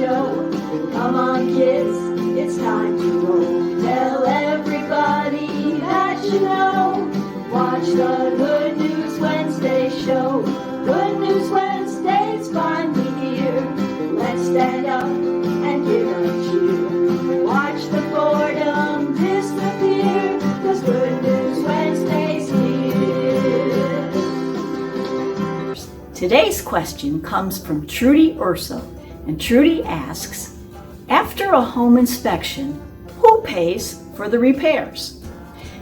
show. Come on kids, it's time to roll. Tell everybody that you know. Watch the Good News Wednesday show. Good News Wednesday's finally here. Let's stand up and give a cheer. Watch the boredom disappear, 'cause Good News Wednesday's here. Today's question comes from Trudy Urso, and Trudy asks, after a home inspection, who pays for the repairs?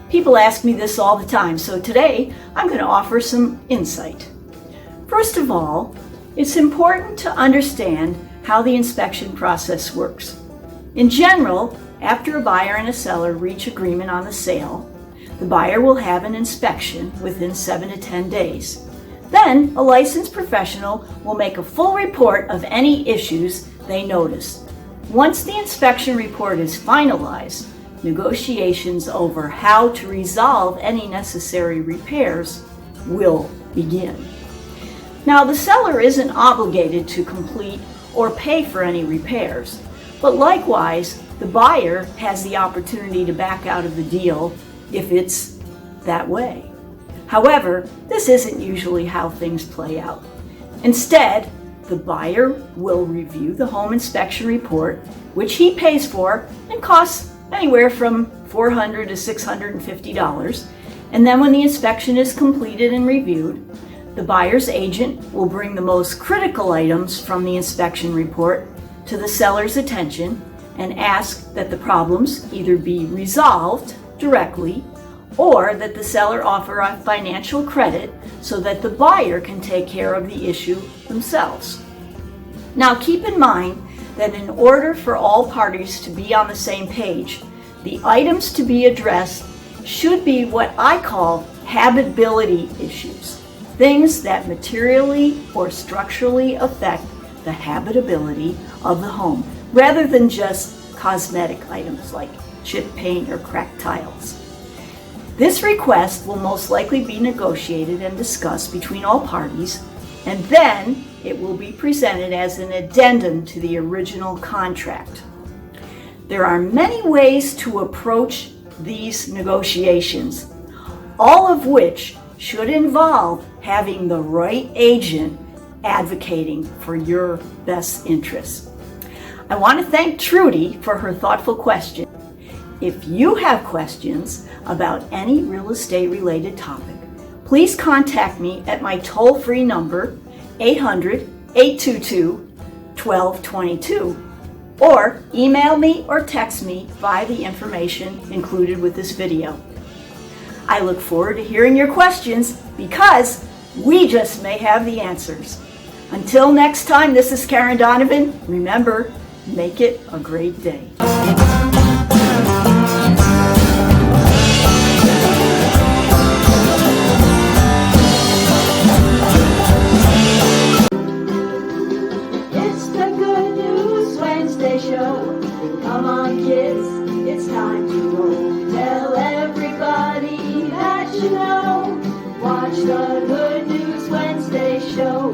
People ask me this all the time, so today I'm going to offer some insight. First of all, it's important to understand how the inspection process works. In general, after a buyer and a seller reach agreement on the sale, the buyer will have an inspection within 7 to 10 days. Then, a licensed professional will make a full report of any issues they notice. Once the inspection report is finalized, negotiations over how to resolve any necessary repairs will begin. Now, the seller isn't obligated to complete or pay for any repairs, but likewise, the buyer has the opportunity to back out of the deal if it's that way. However, this isn't usually how things play out. Instead, the buyer will review the home inspection report, which he pays for and costs anywhere from $400 to $650. And then when the inspection is completed and reviewed, the buyer's agent will bring the most critical items from the inspection report to the seller's attention and ask that the problems either be resolved directly or that the seller offer a financial credit so that the buyer can take care of the issue themselves. Now keep in mind that in order for all parties to be on the same page, the items to be addressed should be what I call habitability issues, things that materially or structurally affect the habitability of the home, rather than just cosmetic items like chipped paint or cracked tiles. This request will most likely be negotiated and discussed between all parties, and then it will be presented as an addendum to the original contract. There are many ways to approach these negotiations, all of which should involve having the right agent advocating for your best interests. I want to thank Trudy for her thoughtful question. If you have questions about any real estate related topic, please contact me at my toll-free number 800-822-1222 or email me or text me via the information included with this video. I look forward to hearing your questions because we just may have the answers. Until next time, this is Karen Donovan. Remember, make it a great day. It's the Good News Wednesday show. Come on kids, it's time to roll. Tell everybody that you know. Watch the Good News Wednesday show.